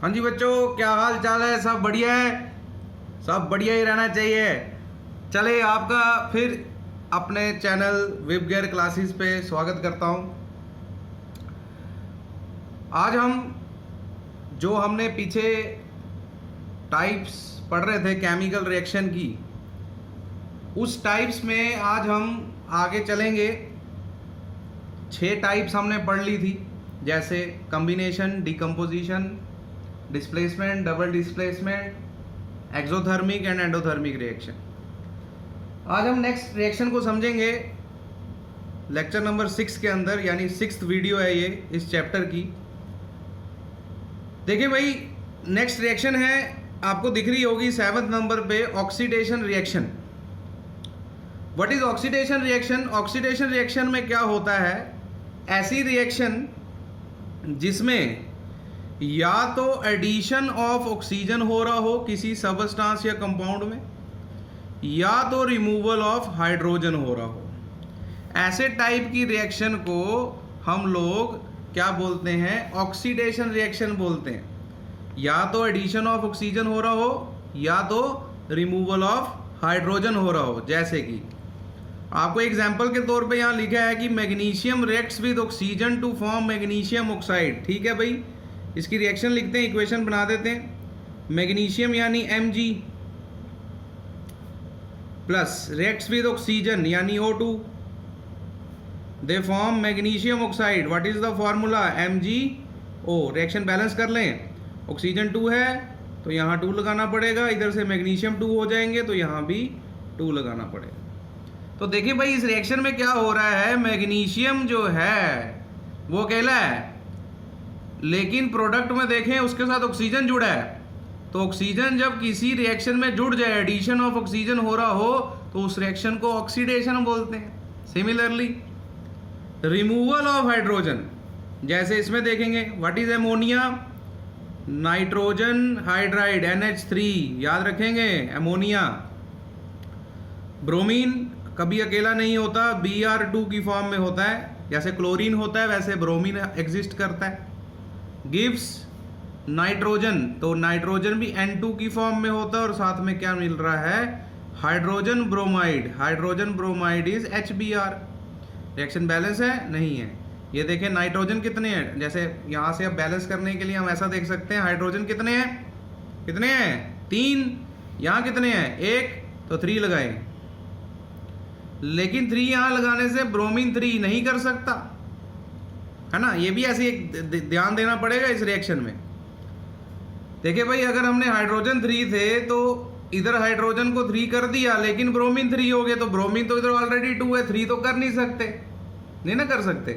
हाँ जी बच्चों, क्या हाल चाल है? सब बढ़िया है? सब बढ़िया ही रहना चाहिए। चले आपका फिर अपने चैनल विब गेयर क्लासेस पे स्वागत करता हूँ। आज हम जो हमने पीछे टाइप्स पढ़ रहे थे केमिकल रिएक्शन की, उस टाइप्स में आज हम आगे चलेंगे। 6 टाइप्स हमने पढ़ ली थी, जैसे combination, decomposition, displacement, double displacement, exothermic and endothermic reaction. आज हम नेक्स्ट रिएक्शन को समझेंगे लेक्चर नंबर 6 के अंदर, यानी 6th वीडियो है ये इस चैप्टर की। देखिए भाई, नेक्स्ट रिएक्शन है, आपको दिख रही होगी 7th नंबर पे, oxidation reaction. What is oxidation reaction? Oxidation reaction में क्या होता है? ऐसी रिएक्शन जिसमें या तो एडिशन ऑफ ऑक्सीजन हो रहा हो किसी सबस्टांस या कंपाउंड में, या तो रिमूवल ऑफ हाइड्रोजन हो रहा हो। ऐसे टाइप की रिएक्शन को हम लोग क्या बोलते हैं? ऑक्सीडेशन रिएक्शन बोलते हैं। या तो एडिशन ऑफ ऑक्सीजन हो रहा हो या तो रिमूवल ऑफ हाइड्रोजन हो रहा हो। जैसे कि आपको एग्जाम्पल के तौर पे यहाँ लिखा है कि magnesium reacts with oxygen to form magnesium oxide. ठीक है भाई, इसकी रिएक्शन लिखते हैं, इक्वेशन बना देते हैं। मैग्नीशियम यानी Mg plus reacts with oxygen यानी O2, they form magnesium oxide. What is the formula? MgO। Reaction balance कर लें, ऑक्सीजन 2 है तो यहाँ 2 लगाना पड़ेगा, इधर से मैग्नीशियम 2 हो जाएंगे तो यहाँ भी 2 लगाना पड़ेगा। तो देखिए भाई, इस रिएक्शन में क्या हो रहा है? मैग्नीशियम जो है वो अकेला है, लेकिन प्रोडक्ट में देखें उसके साथ ऑक्सीजन जुड़ा है। तो ऑक्सीजन जब किसी रिएक्शन में जुड़ जाए, एडिशन ऑफ ऑक्सीजन हो रहा हो, तो उस रिएक्शन को ऑक्सीडेशन बोलते हैं। सिमिलरली रिमूवल ऑफ हाइड्रोजन, जैसे इसमें देखेंगे, what is ammonia? Nitrogen hydride NH3, याद रखेंगे एमोनिया। ब्रोमीन कभी अकेला नहीं होता, Br2 की फॉर्म में होता है। जैसे क्लोरीन होता है वैसे ब्रोमीन एग्जिस्ट करता है। गिव्स नाइट्रोजन, तो नाइट्रोजन भी N2 की फॉर्म में होता है और साथ में क्या मिल रहा है? Hydrogen bromide. Hydrogen bromide is HBr। Reaction balance है? नहीं है। ये देखें नाइट्रोजन कितने हैं, जैसे यहाँ से अब बैलेंस करने के लिए हम ऐसा देख सकते हैं, हाइड्रोजन कितने हैं? कितने हैं? 3। यहाँ कितने हैं? 1, तो 3 लगाए। लेकिन 3 यहाँ लगाने से ब्रोमीन 3 नहीं कर सकता है ना। ये भी ऐसे एक ध्यान देना पड़ेगा इस रिएक्शन में। देखिए भाई, अगर हमने हाइड्रोजन 3 थे तो इधर हाइड्रोजन को 3 कर दिया, लेकिन ब्रोमीन 3 हो गए, तो ब्रोमीन तो इधर ऑलरेडी 2 है, 3 तो कर नहीं सकते, नहीं ना कर सकते।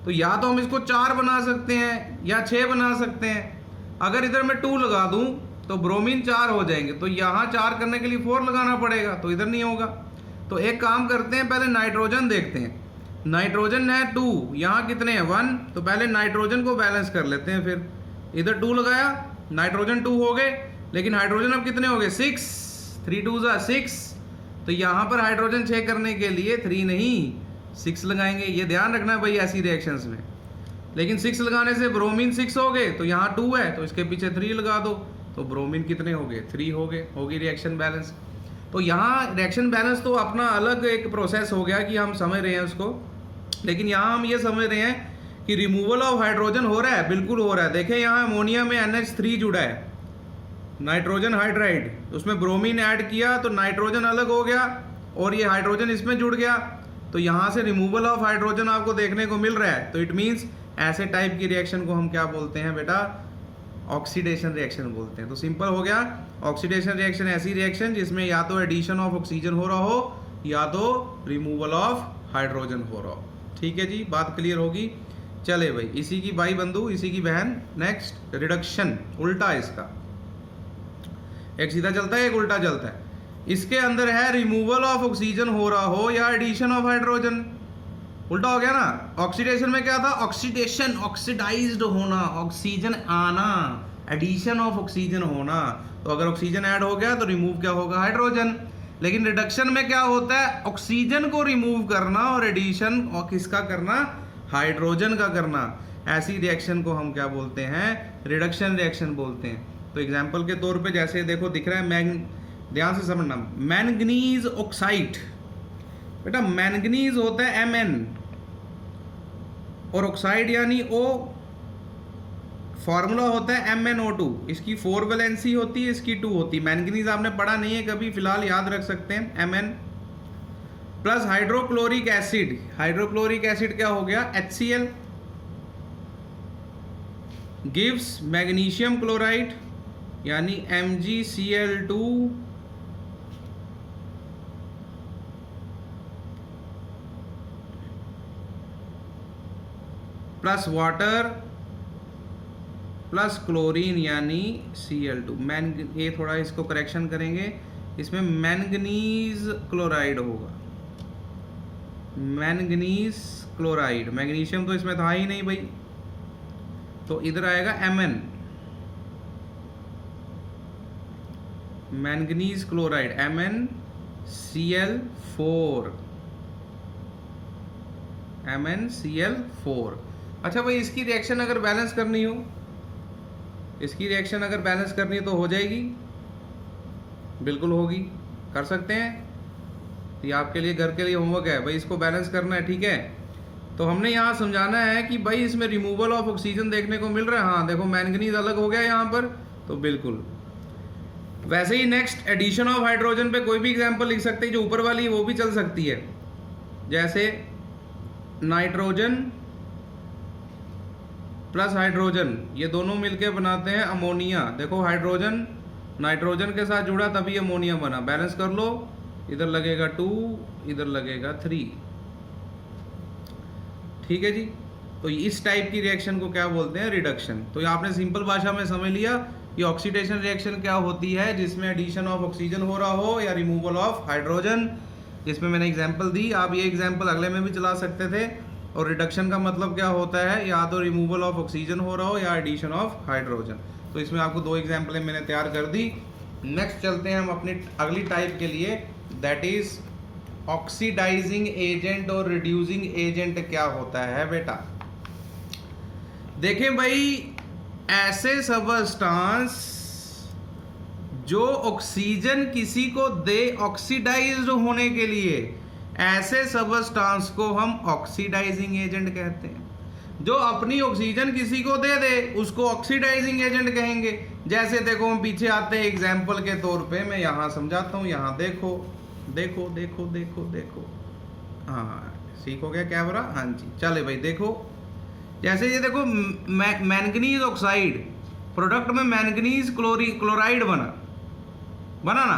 तो या तो हम इसको 4 बना सकते हैं या 6 बना सकते हैं। अगर इधर मैं 2 लगा दूं तो ब्रोमीन 4 हो जाएंगे, तो यहाँ 4 करने के लिए 4 लगाना पड़ेगा, तो इधर नहीं होगा। तो एक काम करते हैं, पहले नाइट्रोजन देखते हैं। नाइट्रोजन है 2, यहाँ कितने हैं? 1, तो पहले नाइट्रोजन को बैलेंस कर लेते हैं। फिर इधर 2 लगाया, नाइट्रोजन 2 हो गए, लेकिन हाइड्रोजन अब कितने हो गए? 6, 3 2 6। तो यहाँ पर हाइड्रोजन 6 करने के लिए 3 नहीं 6 लगाएंगे। ये ध्यान रखना भाई ऐसी रिएक्शंस में। लेकिन 6 लगाने से ब्रोमीन 6 हो गए, तो यहाँ 2 है तो इसके पीछे 3 लगा दो, तो ब्रोमीन कितने हो गए? 3 हो गए, होगी रिएक्शन बैलेंस। तो यहाँ रिएक्शन बैलेंस तो अपना अलग एक प्रोसेस हो गया कि हम समझ रहे हैं उसको, लेकिन यहाँ हम ये समझ रहे हैं कि रिमूवल ऑफ हाइड्रोजन हो रहा है, बिल्कुल हो रहा है। देखें यहाँ अमोनिया में NH3 जुड़ा है, नाइट्रोजन हाइड्राइड, उसमें ब्रोमीन ऐड किया तो नाइट्रोजन अलग हो गया और ये हाइड्रोजन इसमें जुड़ गया, तो यहाँ से रिमूवल ऑफ हाइड्रोजन आपको देखने को मिल रहा है। तो इट मीन्स ऐसे टाइप की रिएक्शन को हम क्या बोलते हैं बेटा? ऑक्सीडेशन रिएक्शन बोलते हैं। तो सिंपल हो गया, ऑक्सीडेशन रिएक्शन ऐसी रिएक्शन जिसमें या तो एडिशन ऑफ ऑक्सीजन हो रहा हो या तो रिमूवल ऑफ हाइड्रोजन हो रहा हो। ठीक है जी, बात क्लियर होगी। चले भाई, इसी की भाई बंधु, इसी की बहन। नेक्स्ट रिडक्शन, उल्टा इसका, एक सीधा चलता है एक उल्टा चलता है। इसके अंदर है रिमूवल ऑफ ऑक्सीजन हो रहा हो या एडिशन ऑफ हाइड्रोजन, उल्टा हो गया ना। ऑक्सीडेशन में क्या था? ऑक्सीडेशन, ऑक्सीडाइज्ड होना, ऑक्सीजन आना, एडिशन ऑफ ऑक्सीजन होना। तो अगर ऑक्सीजन ऐड हो गया तो रिमूव क्या होगा? हाइड्रोजन। लेकिन रिडक्शन में क्या होता है? ऑक्सीजन को रिमूव करना और एडिशन और किसका करना? हाइड्रोजन का करना। ऐसी रिएक्शन को हम क्या बोलते हैं? रिडक्शन रिएक्शन बोलते हैं। तो एग्जाम्पल के तौर पे जैसे देखो दिख रहा है ध्यान से समझना, मैंगनीज ऑक्साइड, बेटा मैंगनीज होता है Mn और ऑक्साइड यानी O, फॉर्मूला होता है MnO2। इसकी 4 वैलेंसी होती है, इसकी 2 होती है। मैंगनीज आपने पढ़ा नहीं है कभी, फिलहाल याद रख सकते हैं Mn plus hydrochloric acid. Hydrochloric acid क्या हो गया, HCl गिव्स मैग्नीशियम क्लोराइड यानी MgCl2 plus water plus chlorine यानी Cl2। ये थोड़ा इसको करेक्शन करेंगे, इसमें मैंगनीज क्लोराइड होगा, मैंगनीज क्लोराइड। मैग्नीशियम तो इसमें था ही नहीं भाई, तो इधर आएगा Mn, manganese chloride MnCl4, MnCl4। अच्छा भाई इसकी रिएक्शन अगर बैलेंस करनी हो, इसकी रिएक्शन अगर बैलेंस करनी है तो हो जाएगी, बिल्कुल होगी, कर सकते हैं। ये आपके लिए घर के लिए होमवर्क है भाई, इसको बैलेंस करना है, ठीक है। तो हमने यहाँ समझाना है कि भाई इसमें रिमूवल ऑफ ऑक्सीजन देखने को मिल रहा है। हाँ देखो मैंगनीज अलग हो गया यहाँ पर, तो बिल्कुल। वैसे ही नेक्स्ट एडिशन ऑफ हाइड्रोजन पे कोई भी एग्जांपल लिख सकते हैं, जो ऊपर वाली वो भी चल सकती है। जैसे नाइट्रोजन प्लस हाइड्रोजन, ये दोनों मिलके बनाते हैं अमोनिया। देखो हाइड्रोजन नाइट्रोजन के साथ जुड़ा तभी अमोनिया बना। बैलेंस कर लो, इधर लगेगा 2, इधर लगेगा 3, ठीक है जी। तो इस टाइप की रिएक्शन को क्या बोलते हैं, रिडक्शन। तो ये आपने सिंपल भाषा में समझ लिया ये ऑक्सीडेशन रिएक्शन क्या होती है, जिसमें एडिशन ऑफ ऑक्सीजन हो रहा हो या रिमूवल ऑफ हाइड्रोजन, जिसमें मैंने एग्जांपल दी। आप ये एग्जांपल अगले में भी चला सकते थे। और रिडक्शन का मतलब क्या होता है, या तो रिमूवल ऑफ ऑक्सीजन हो रहा हो या एडिशन ऑफ हाइड्रोजन। तो इसमें आपको 2 एग्जांपलें मैंने तैयार कर दी। नेक्स्ट चलते हैं हम अपनी अगली टाइप के लिए, दैट इज ऑक्सीडाइजिंग एजेंट और रिड्यूसिंग एजेंट क्या होता है बेटा। देखें भाई, ऐसे सबस्टांस जो ऑक्सीजन किसी को दे ऑक्सीडाइज्ड होने के लिए, ऐसे सबस्टांस को हम ऑक्सीडाइजिंग एजेंट कहते हैं। जो अपनी ऑक्सीजन किसी को दे दे उसको ऑक्सीडाइजिंग एजेंट कहेंगे। जैसे देखो हम पीछे आते हैं एग्जाम्पल के तौर पे, मैं यहाँ समझाता हूँ। यहाँ देखो देखो देखो देखो देखो, हाँ ठीक हो गया कैमरा, हाँ जी चले भाई। देखो जैसे ये देखो मैंगनीज ऑक्साइड, प्रोडक्ट में मैंगनीज क्लोराइड बना ना,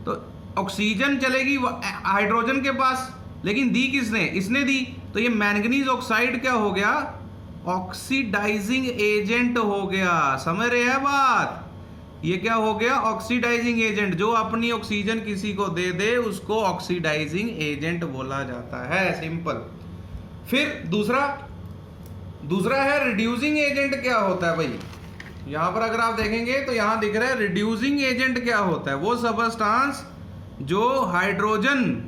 तो ऑक्सीजन चलेगी हाइड्रोजन के पास, लेकिन दी किसने, इसने दी। तो ये मैंगनीज ऑक्साइड क्या हो गया, ऑक्सीडाइजिंग एजेंट हो गया। समझ रहे हैं बात, ये क्या हो गया, ऑक्सीडाइजिंग एजेंट। जो अपनी ऑक्सीजन किसी को दे दे उसको ऑक्सीडाइजिंग एजेंट बोला जाता है, सिंपल। फिर दूसरा है रिड्यूसिंग एजेंट। क्या होता है भाई, यहां पर अगर आप देखेंगे तो यहां दिख रहा है रिड्यूसिंग एजेंट क्या होता है। वो सबस्टांस जो हाइड्रोजन,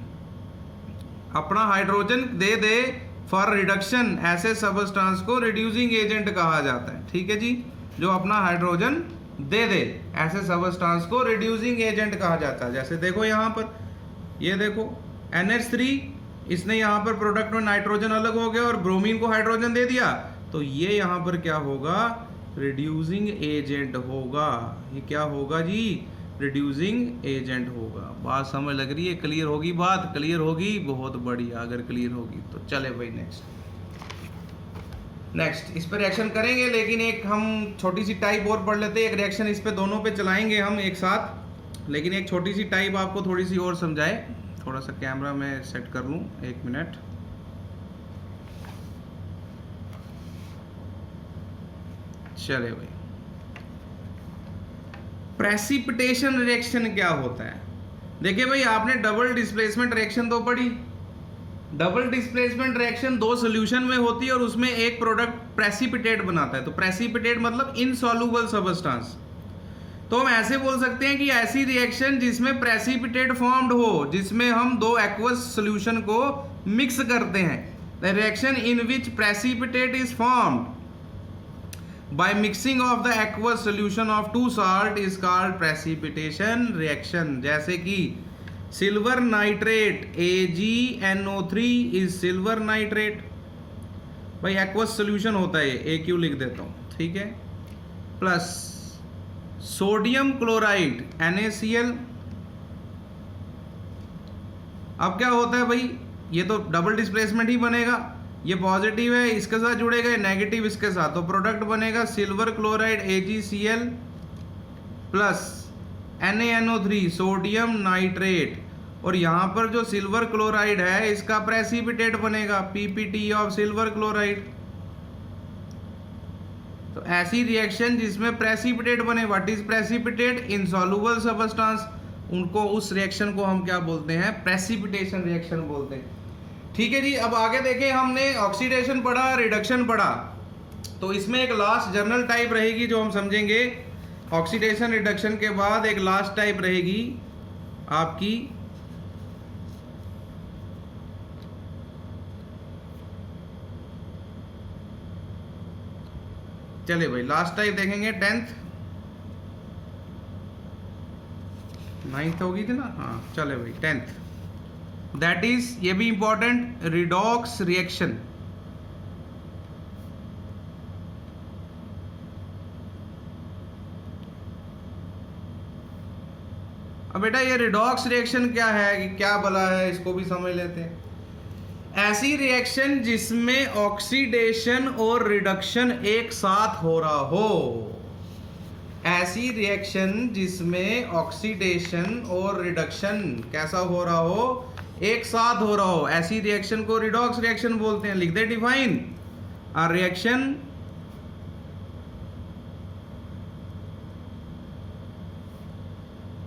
अपना hydrogen they they for reduction, ऐसे सबस्टांस को रिड्यूसिंग एजेंट कहा जाता है, ठीक है जी। जो अपना हाइड्रोजन दे दे ऐसे सबस्टांस को रिड्यूसिंग एजेंट कहा जाता है। जैसे देखो यहाँ पर, ये देखो NH3, इसने यहाँ पर प्रोडक्ट में नाइट्रोजन अलग हो गया और ब्रोमीन को हाइड्रोजन दे दिया, तो ये यहाँ पर क्या होगा, रिड्यूसिंग एजेंट होगा। ये क्या होगा जी, रिड्यूसिंग एजेंट होगा। बात समझ लग रही है, क्लियर होगी बात, क्लियर होगी, बहुत बढ़िया। अगर क्लियर होगी तो चले भाई नेक्स्ट इस पर रिएक्शन करेंगे, लेकिन एक हम छोटी सी टाइप और पढ़ लेते हैं। एक रिएक्शन इस पे दोनों पे चलाएंगे हम एक साथ, लेकिन एक छोटी सी टाइप आपको थोड़ी सी और समझाए। थोड़ा सा कैमरा में सेट कर लूं, 1 मिनट। चले भाई, प्रेसिपिटेशन रिएक्शन क्या होता है। देखिए भाई, आपने डबल डिस्प्लेसमेंट रिएक्शन तो पढ़ी। डबल डिस्प्लेसमेंट रिएक्शन 2 सॉल्यूशन में होती है और उसमें एक प्रोडक्ट प्रेसिपिटेट बनाता है। तो प्रेसिपिटेट मतलब इनसॉल्युबल सबस्टेंस। तो हम ऐसे बोल सकते हैं कि ऐसी रिएक्शन जिसमें प्रेसिपिटेट फॉर्म्ड हो, जिसमें हम 2 एक्वस सॉल्यूशन को मिक्स करते हैं। The reaction in which precipitate is formed by mixing of the aqueous solution of two salt is called precipitation reaction. जैसे कि silver nitrate AgNO3 is silver nitrate. भाई aqueous solution होता है, AQ लिख देता हूँ, ठीक है। Plus sodium chloride NaCl। अब क्या होता है भाई, ये तो डबल डिस्प्लेसमेंट ही बनेगा, ये पॉजिटिव है इसके साथ जुड़ेगा, नेगेटिव इसके साथ, तो प्रोडक्ट बनेगा silver chloride AgCl plus NaNO3 sodium nitrate. और यहाँ पर जो सिल्वर क्लोराइड है इसका प्रेसिपिटेट बनेगा PPT ऑफ सिल्वर क्लोराइड। तो ऐसी रिएक्शन जिसमें प्रेसिपिटेट बने, what is precipitate? Insoluble substance, उनको उस रिएक्शन को हम क्या बोलते हैं? प्रेसिपिटेशन रिएक्शन बोलते हैं। ठीक है जी, अब आगे देखें, हमने ऑक्सीडेशन पढ़ा, रिडक्शन पढ़ा, तो इसमें एक लास्ट जर्नल टाइप रहेगी जो हम समझेंगे। ऑक्सीडेशन रिडक्शन के बाद एक लास्ट टाइप रहेगी आपकी चले भाई लास्ट टाइप देखेंगे 10th 9th होगी थी ना, हाँ चले भाई 10th, दैट इज, ये भी इंपॉर्टेंट, रिडॉक्स रिएक्शन। अब बेटा ये रिडॉक्स रिएक्शन क्या है, क्या भला है, इसको भी समझ लेते हैं। ऐसी रिएक्शन जिसमें ऑक्सीडेशन और रिडक्शन एक साथ हो रहा हो, ऐसी रिएक्शन जिसमें ऑक्सीडेशन और रिडक्शन कैसा हो रहा हो? एक साथ हो रहा हो, ऐसी रिएक्शन को रिडॉक्स रिएक्शन बोलते हैं। लिख दे define, a reaction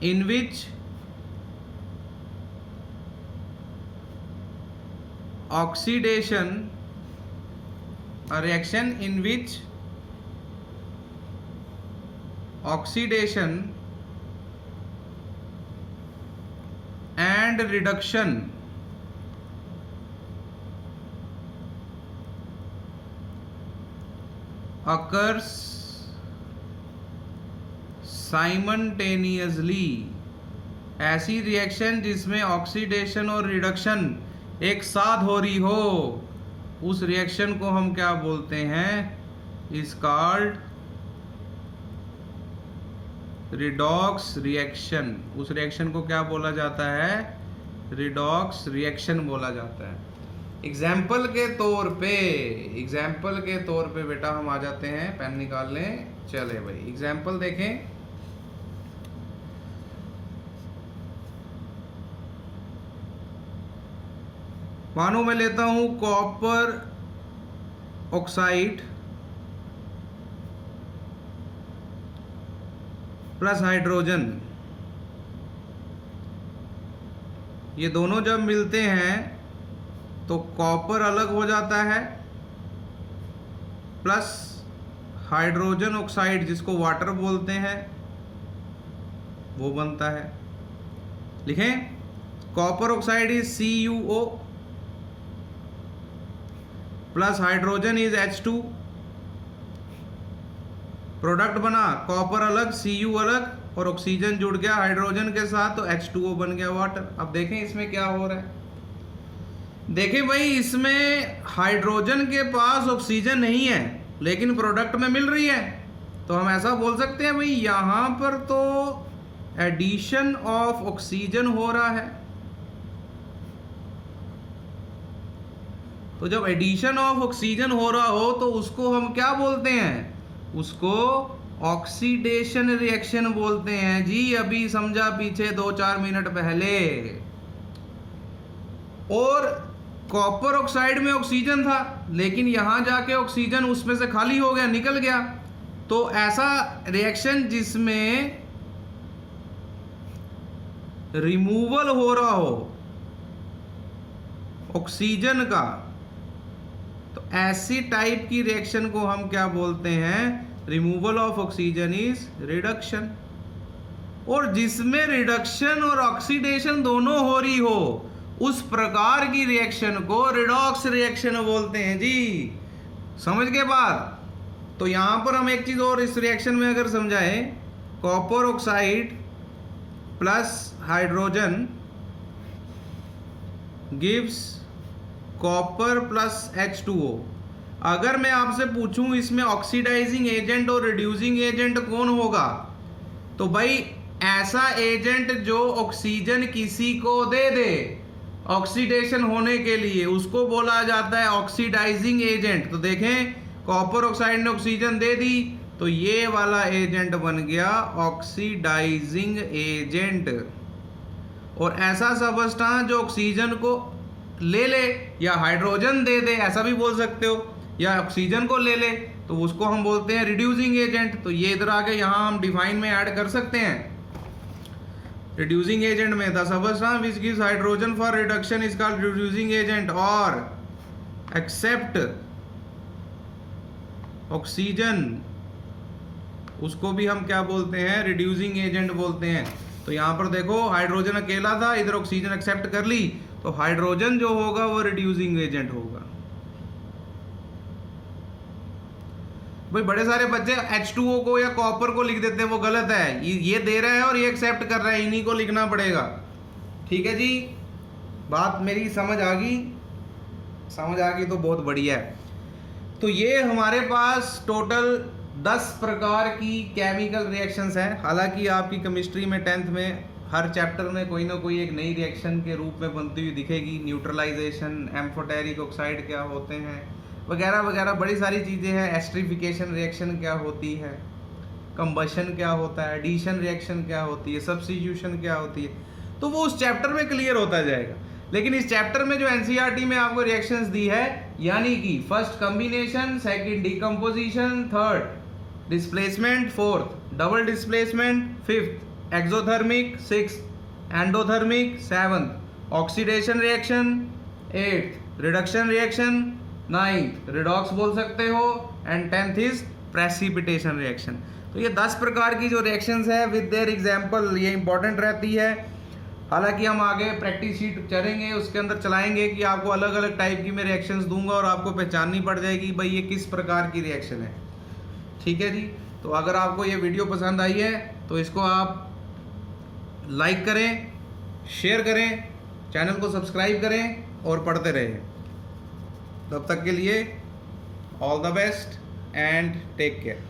in which oxidation, a reaction in which oxidation and reduction occurs simultaneously. ऐसी रिएक्शन जिसमें ऑक्सीडेशन और रिडक्शन एक साथ हो रही हो, उस रिएक्शन को हम क्या बोलते हैं? Is called redox reaction. उस रिएक्शन को क्या बोला जाता है? रिडॉक्स रिएक्शन बोला जाता है। एग्जाम्पल के तौर पे बेटा हम आ जाते हैं, पेन निकाल लें, चले भाई एग्जाम्पल देखें। मानो मैं लेता हूं कॉपर ऑक्साइड प्लस हाइड्रोजन, ये दोनों जब मिलते हैं तो कॉपर अलग हो जाता है प्लस हाइड्रोजन ऑक्साइड जिसको वाटर बोलते हैं वो बनता है। लिखें, copper oxide is CuO plus hydrogen is H2। Product बना, कॉपर अलग Cu अलग और ऑक्सीजन जुड़ गया हाइड्रोजन के साथ तो H2O बन गया वाटर। अब देखें इसमें क्या हो रहा है। देखें भाई, इसमें हाइड्रोजन के पास ऑक्सीजन नहीं है लेकिन प्रोडक्ट में मिल रही है, तो हम ऐसा बोल सकते हैं भाई यहां पर तो एडिशन ऑफ ऑक्सीजन हो रहा है। तो जब एडिशन ऑफ ऑक्सीजन हो रहा हो तो उसको हम क्या बोलते हैं? उसको ऑक्सीडेशन रिएक्शन बोलते हैं जी। अभी समझा पीछे 2-4 मिनट पहले। और कॉपर ऑक्साइड में ऑक्सीजन था लेकिन यहां जाके ऑक्सीजन उसमें से खाली हो गया, निकल गया। तो ऐसा रिएक्शन जिसमें रिमूवल हो रहा हो ऑक्सीजन का, तो ऐसी टाइप की रिएक्शन को हम क्या बोलते हैं? Removal of oxygen is reduction. और जिसमें रिडक्शन और ऑक्सीडेशन दोनों हो रही हो उस प्रकार की रिएक्शन को रिडॉक्स रिएक्शन बोलते हैं जी। समझ के बाद तो यहाँ पर हम एक चीज़ और इस रिएक्शन में अगर समझाएं, copper oxide plus hydrogen gives copper plus H2O। अगर मैं आपसे पूछूं इसमें ऑक्सीडाइजिंग एजेंट और रिड्यूसिंग एजेंट कौन होगा, तो भाई ऐसा एजेंट जो ऑक्सीजन किसी को दे दे ऑक्सीडेशन होने के लिए, उसको बोला जाता है ऑक्सीडाइजिंग एजेंट। तो देखें, कॉपर ऑक्साइड ने ऑक्सीजन दे दी तो ये वाला एजेंट बन गया ऑक्सीडाइजिंग एजेंट। और ऐसा सब्सटेंस जो ऑक्सीजन को ले ले या हाइड्रोजन दे दे, ऐसा भी बोल सकते हो, या ऑक्सीजन को ले ले, तो उसको हम बोलते हैं रिड्यूसिंग एजेंट। तो ये इधर आके यहाँ हम डिफाइन में ऐड कर सकते हैं। रिड्यूसिंग एजेंट में the substance which gives hydrogen for reduction is called reducing agent, और एक्सेप्ट ऑक्सीजन उसको भी हम क्या बोलते हैं, रिड्यूसिंग एजेंट बोलते हैं। तो यहाँ पर देखो हाइड्रोजन अकेला था, इधर ऑक्सीजन एक्सेप्ट कर ली, तो हाइड्रोजन जो होगा वो रिड्यूसिंग एजेंट होगा। भाई बड़े सारे बच्चे H2O को या कॉपर को लिख देते हैं, वो गलत है। ये दे रहा है और ये एक्सेप्ट कर रहा है, इन्हीं को लिखना पड़ेगा। ठीक है जी, बात मेरी समझ आ गई? समझ आ गई तो बहुत बढ़िया है। तो ये हमारे पास टोटल 10 प्रकार की केमिकल रिएक्शंस हैं। हालांकि आपकी केमिस्ट्री में 10th में हर चैप्टर में कोई ना कोई एक नई रिएक्शन के रूप में बनती हुई दिखेगी। न्यूट्रलाइजेशन, एम्फोटेरिक ऑक्साइड क्या होते हैं, वगैरह वगैरह बड़ी सारी चीज़ें हैं। एस्ट्रिफिकेशन रिएक्शन क्या होती है, कंबशन क्या होता है, एडिशन रिएक्शन क्या होती है, सब्स्टिट्यूशन क्या होती है, तो वो उस चैप्टर में क्लियर होता जाएगा। लेकिन इस चैप्टर में जो एनसीईआरटी में आपको रिएक्शंस दी है, यानी कि first combination, second decomposition, third displacement, fourth double displacement, fifth exothermic, sixth endothermic, seventh oxidation reaction, eighth reduction reaction, ninth redox बोल सकते हो, and 10th is precipitation reaction. तो ये 10 प्रकार की जो रिएक्शंस है विद देयर एग्जांपल, ये इंपॉर्टेंट रहती है। हालांकि हम आगे प्रैक्टिस शीट चलेंगे, उसके अंदर चलाएंगे कि आपको अलग अलग टाइप की मैं रिएक्शंस दूंगा और आपको पहचाननी पड़ जाएगी भाई ये किस प्रकार की रिएक्शन है। ठीक है जी, तो अगर आपको ये वीडियो पसंद आई है तो इसको आप लाइक करें, शेयर करें, चैनल को सब्सक्राइब करें और पढ़ते रहें। तब तक के लिए all the best and take care.